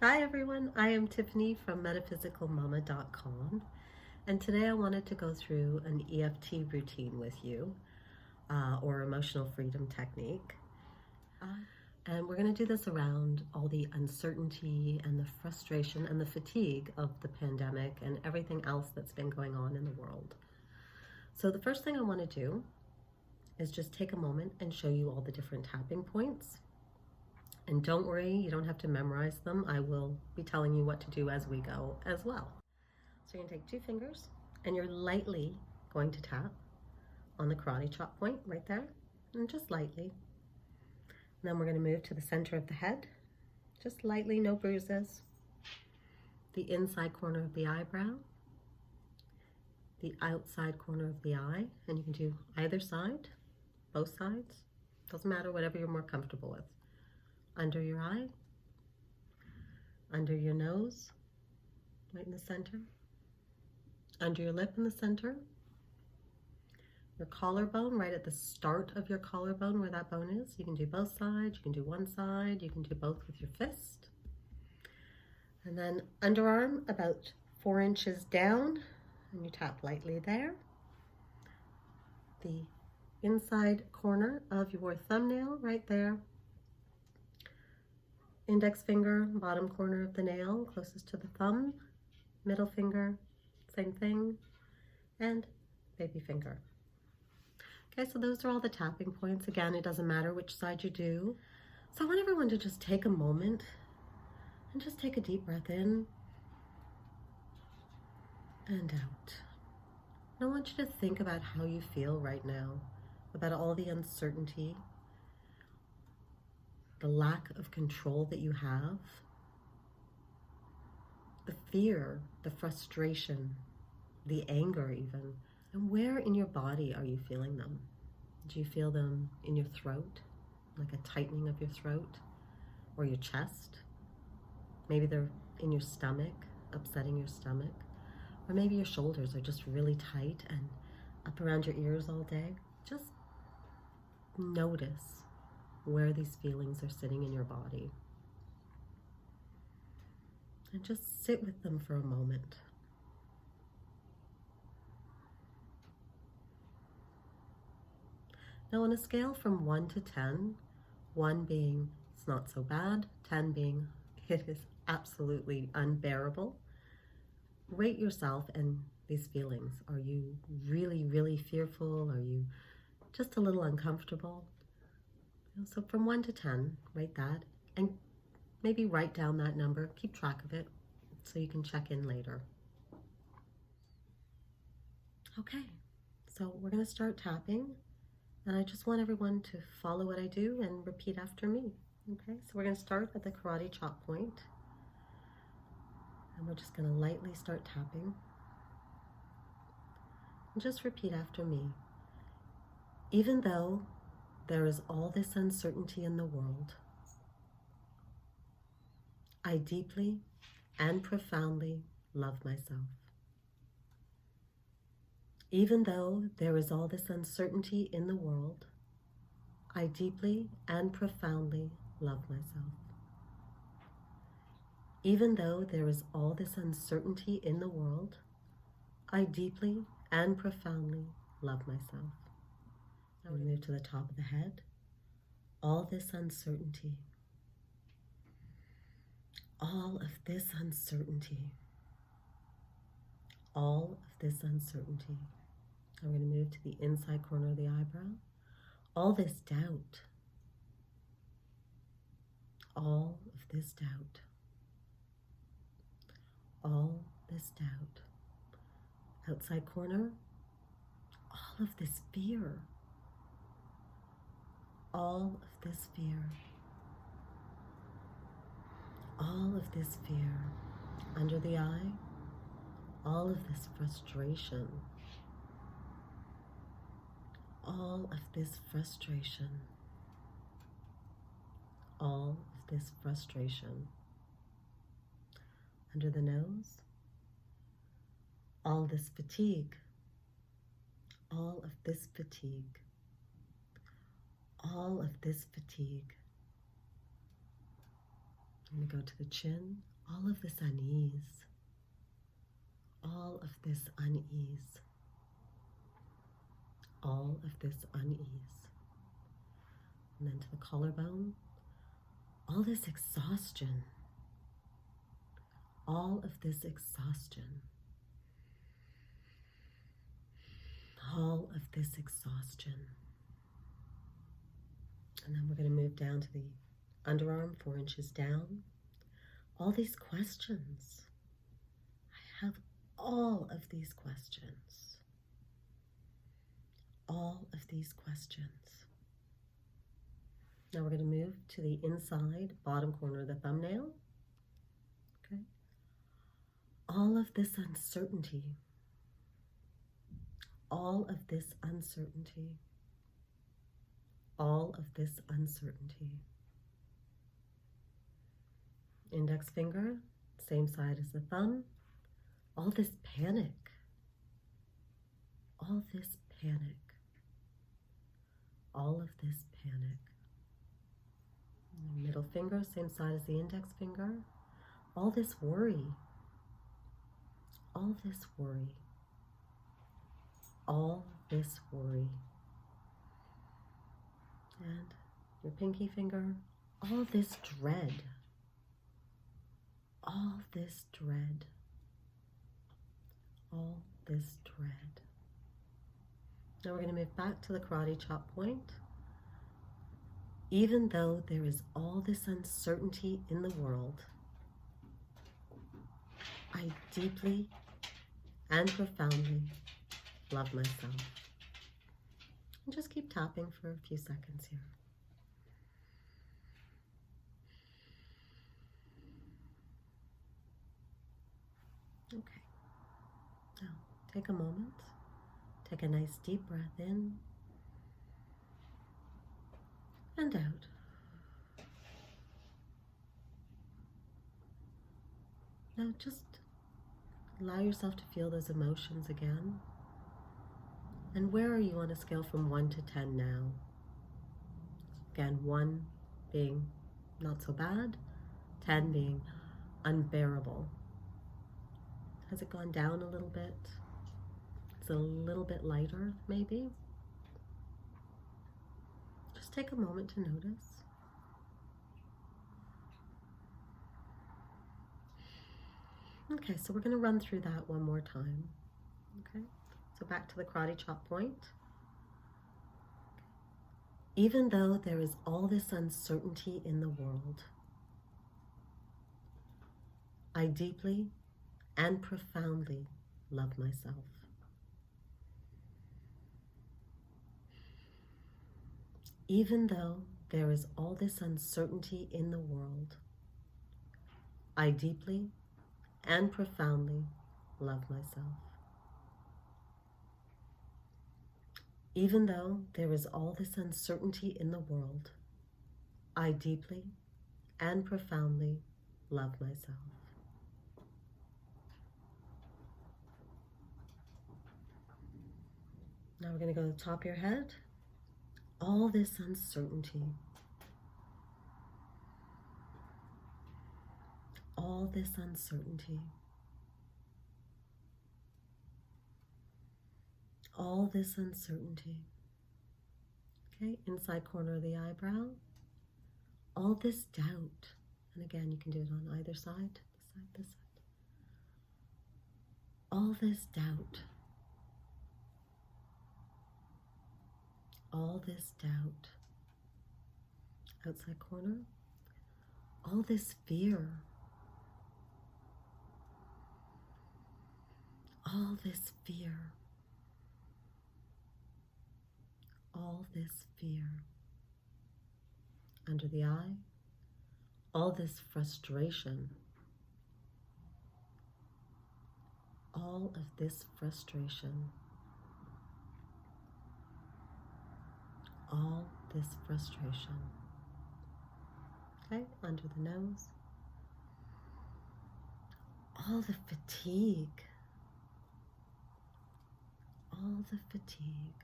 Hi everyone, I am Tiffany from metaphysicalmama.com, and today I wanted to go through an EFT routine with you, or emotional freedom technique. And we're going to do this around all the uncertainty and the frustration and the fatigue of the pandemic and everything else that's been going on in the world. So the first thing I want to do is just take a moment and show you all the different tapping points. And don't worry, you don't have to memorize them. I will be telling you what to do as we go as well. So you're going to take 2 fingers and you're lightly going to tap on the karate chop point right there, and just lightly. And then we're going to move to the center of the head, just lightly, no bruises. The inside corner of the eyebrow, the outside corner of the eye, and you can do either side, both sides, doesn't matter, whatever you're more comfortable with. Under your eye, under your nose, right in the center, under your lip in the center, your collarbone, right at the start of your collarbone where that bone is. You can do both sides, you can do one side, you can do both with your fist. And then underarm about 4 inches down, and you tap lightly there. The inside corner of your thumbnail right there. Index finger, bottom corner of the nail, closest to the thumb. Middle finger, same thing. And baby finger. Okay, so those are all the tapping points. Again, it doesn't matter which side you do. So I want everyone to just take a moment and just take a deep breath in and out. And I want you to think about how you feel right now, about all the uncertainty, the lack of control that you have, the fear, the frustration, the anger even. And where in your body are you feeling them? Do you feel them in your throat, like a tightening of your throat, or your chest? Maybe they're in your stomach, upsetting your stomach. Or maybe your shoulders are just really tight and up around your ears all day. Just notice where these feelings are sitting in your body. And just sit with them for a moment. Now on a scale from 1 to 10, 1 being it's not so bad, 10 being it is absolutely unbearable, rate yourself and these feelings. Are you really, really fearful? Are you just a little uncomfortable? So from 1 to 10, rate that, and maybe write down that number, keep track of it so you can check in later. Okay, so we're going to start tapping, and I just want everyone to follow what I do and repeat after me. Okay, so we're going to start at the karate chop point, and we're just going to lightly start tapping. And just repeat after me. Even though there is all this uncertainty in the world, I deeply and profoundly love myself. Even though there is all this uncertainty in the world, I deeply and profoundly love myself. Even though there is all this uncertainty in the world, I deeply and profoundly love myself. Now we move to the top of the head. All this uncertainty. All of this uncertainty. All of this uncertainty. I'm going to move to the inside corner of the eyebrow. All this doubt. All of this doubt. All this doubt. Outside corner. All of this fear. All of this fear. All of this fear. Under the eye. All of this frustration. All of this frustration. All of this frustration. Under the nose. All this fatigue. All of this fatigue. all of this fatigue. I'm going to go to the chin, all of this unease, all of this unease, all of this unease. And then to the collarbone, all this exhaustion, all of this exhaustion, all of this exhaustion. And then we're going to move down to the underarm, 4 inches down. All these questions. I have all of these questions. All of these questions. Now we're going to move to the inside bottom corner of the thumbnail. Okay. All of this uncertainty. All of this uncertainty. All of this uncertainty. Index finger, same side as the thumb. All this panic. All this panic. All of this panic. Middle finger, same side as the index finger. All this worry. All this worry. All this worry. And your pinky finger, all this dread. All this dread. All this dread. Now we're going to move back to the karate chop point. Even though there is all this uncertainty in the world, I deeply and profoundly love myself. And just keep tapping for a few seconds here. Okay. Now, take a moment. Take a nice deep breath in and out. Now just allow yourself to feel those emotions again. And where are you on a scale from 1 to 10 now? Again, 1 being not so bad, 10 being unbearable. Has it gone down a little bit? It's a little bit lighter, maybe? Just take a moment to notice. Okay, so we're going to run through that one more time. Okay, so back to the karate chop point. Even though there is all this uncertainty in the world, I deeply and profoundly love myself. Even though there is all this uncertainty in the world, I deeply and profoundly love myself. Even though there is all this uncertainty in the world, I deeply and profoundly love myself. Now we're going to go to the top of your head. All this uncertainty, all this uncertainty, all this uncertainty. Okay, inside corner of the eyebrow, all this doubt. And again, you can do it on either side, this side, this side. All this doubt. All this doubt. Outside corner, all this fear. All this fear. All this fear. Under the eye, all this frustration. All of this frustration. All this frustration. Okay, under the nose. All the fatigue. All the fatigue.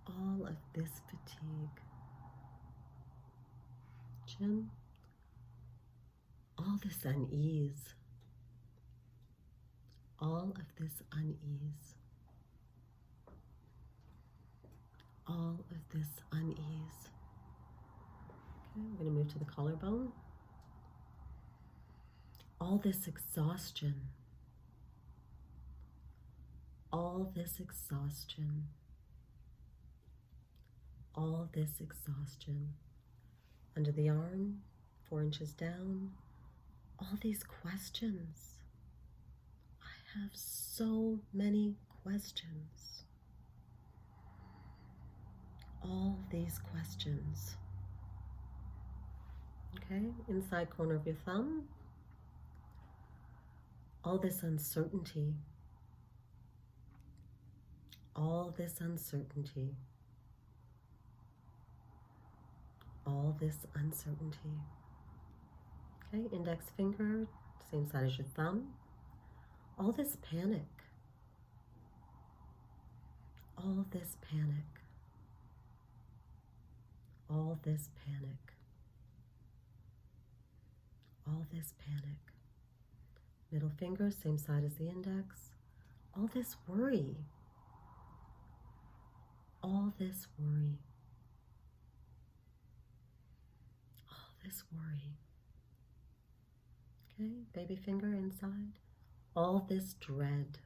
all of this fatigue. Chin, all this unease, all of this unease, all of this unease. Okay, we're going to move to the collarbone. All this exhaustion, all this exhaustion, all this exhaustion. Under the arm, 4 inches down, all these questions. I have so many questions. All these questions. Okay, inside corner of your thumb, all this uncertainty. All this uncertainty. All this uncertainty. Okay, index finger, same side as your thumb. All this panic. All this panic. All this panic. All this panic. Middle finger, same side as the index. All this worry. All this worry. All this worry. Okay, baby finger inside. All this dread.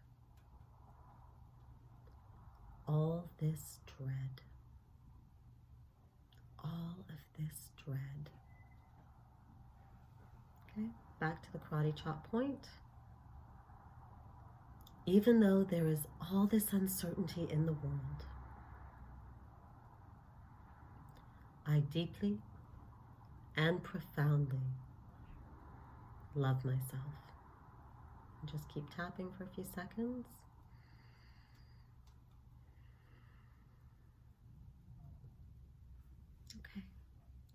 All this dread. All of this dread. Okay, back to the karate chop point. Even though there is all this uncertainty in the world, I deeply and profoundly love myself. And just keep tapping for a few seconds. Okay,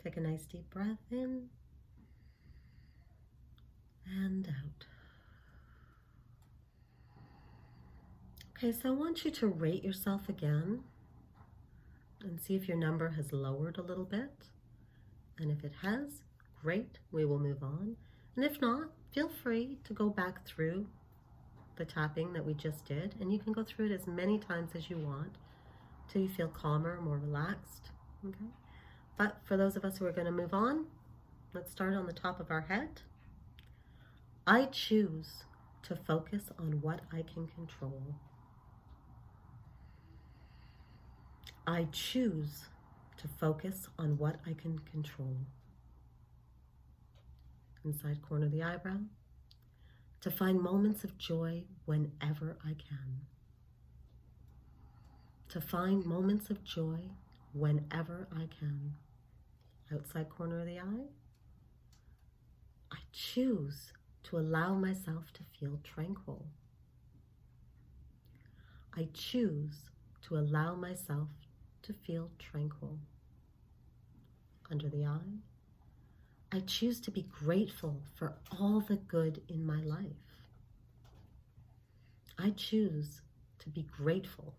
take a nice deep breath in and out. Okay, so I want you to rate yourself again and see if your number has lowered a little bit. And if it has, great, we will move on. And if not, feel free to go back through the tapping that we just did, and you can go through it as many times as you want till you feel calmer, more relaxed. Okay? But for those of us who are going to move on, let's start on the top of our head. I choose to focus on what I can control. I choose to focus on what I can control. Inside corner of the eyebrow. To find moments of joy whenever I can. To find moments of joy whenever I can. Outside corner of the eye. I choose to allow myself to feel tranquil. I choose to allow myself to feel tranquil. Under the eye, I choose to be grateful for all the good in my life. I choose to be grateful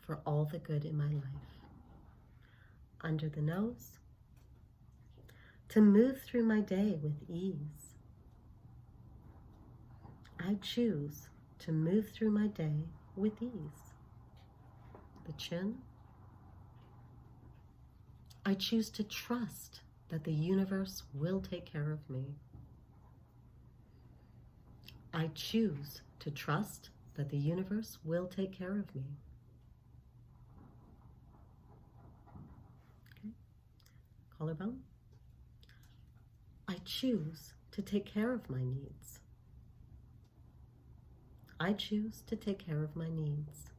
for all the good in my life. Under the nose, to move through my day with ease. I choose to move through my day with ease. The chin, I choose to trust that the universe will take care of me. I choose to trust that the universe will take care of me. Okay. Collarbone. I choose to take care of my needs. I choose to take care of my needs.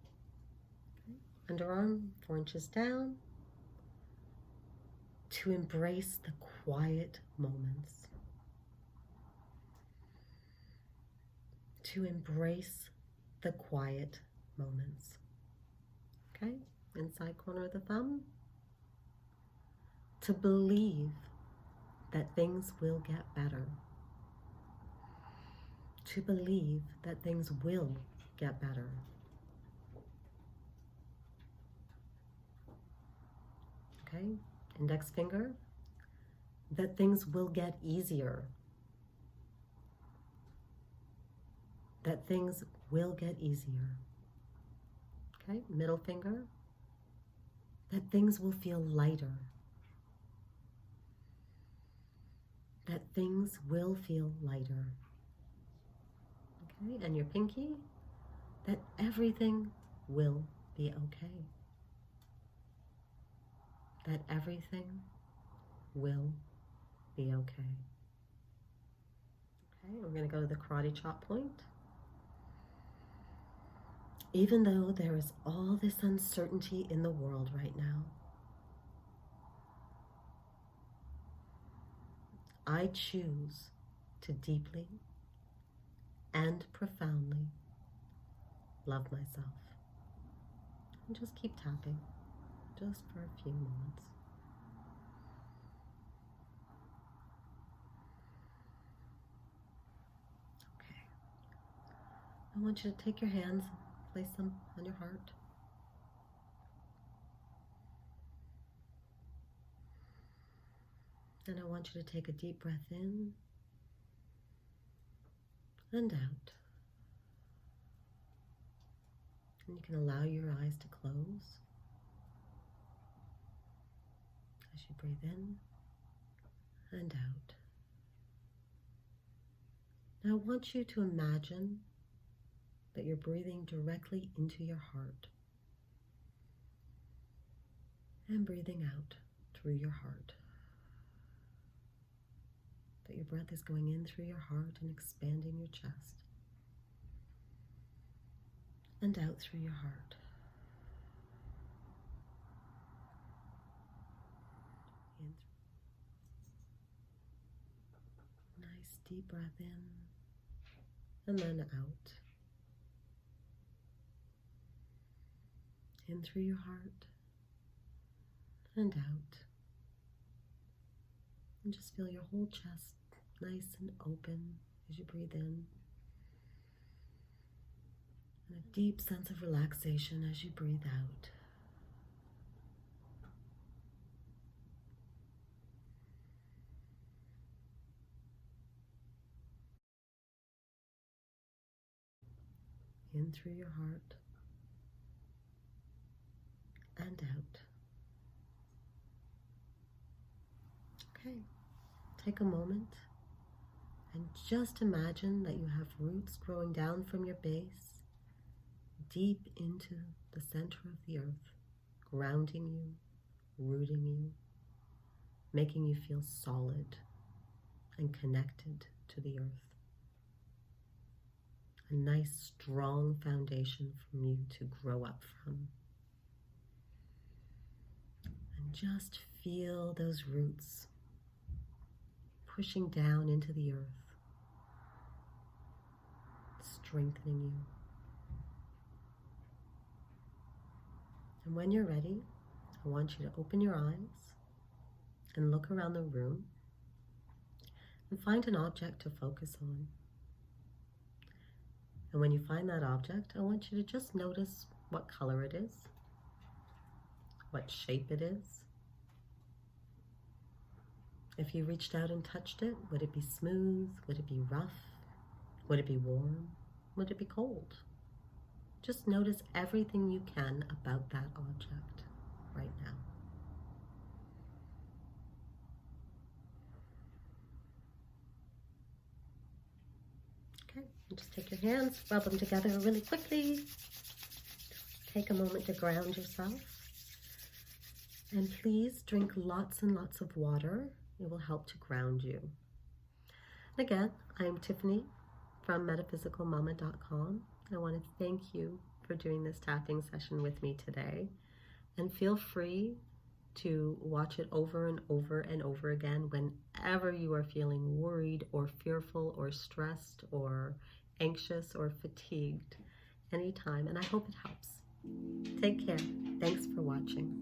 Okay. Underarm, 4 inches down. To embrace the quiet moments. To embrace the quiet moments. Okay, inside corner of the thumb. To believe that things will get better. To believe that things will get better. Okay, index finger, that things will get easier. That things will get easier. Okay, middle finger, that things will feel lighter. That things will feel lighter. Okay, and your pinky, that everything will be okay. That everything will be okay. Okay, we're going to go to the karate chop point. Even though there is all this uncertainty in the world right now, I choose to deeply and profoundly love myself. And just keep tapping, just for a few moments. Okay. I want you to take your hands, place them on your heart. And I want you to take a deep breath in and out. And you can allow your eyes to close as you breathe in and out. Now I want you to imagine that you're breathing directly into your heart and breathing out through your heart. That your breath is going in through your heart and expanding your chest, and out through your heart. In nice deep breath in, and then out. In through your heart, and out. And just feel your whole chest nice and open as you breathe in. And a deep sense of relaxation as you breathe out. In through your heart and out. Okay, take a moment and just imagine that you have roots growing down from your base, deep into the center of the earth, grounding you, rooting you, making you feel solid and connected to the earth. A nice, strong foundation for you to grow up from. And just feel those roots pushing down into the earth, strengthening you. And when you're ready, I want you to open your eyes and look around the room and find an object to focus on. And when you find that object, I want you to just notice what color it is, what shape it is. If you reached out and touched it, would it be smooth? Would it be rough? Would it be warm? Would it be cold? Just notice everything you can about that object right now. Okay, and just take your hands, rub them together really quickly. Take a moment to ground yourself. And please drink lots and lots of water. It will help to ground you. And again, I'm Tiffany from metaphysicalmama.com. I want to thank you for doing this tapping session with me today. And feel free to watch it over and over and over again whenever you are feeling worried or fearful or stressed or anxious or fatigued anytime. And I hope it helps. Take care. Thanks for watching.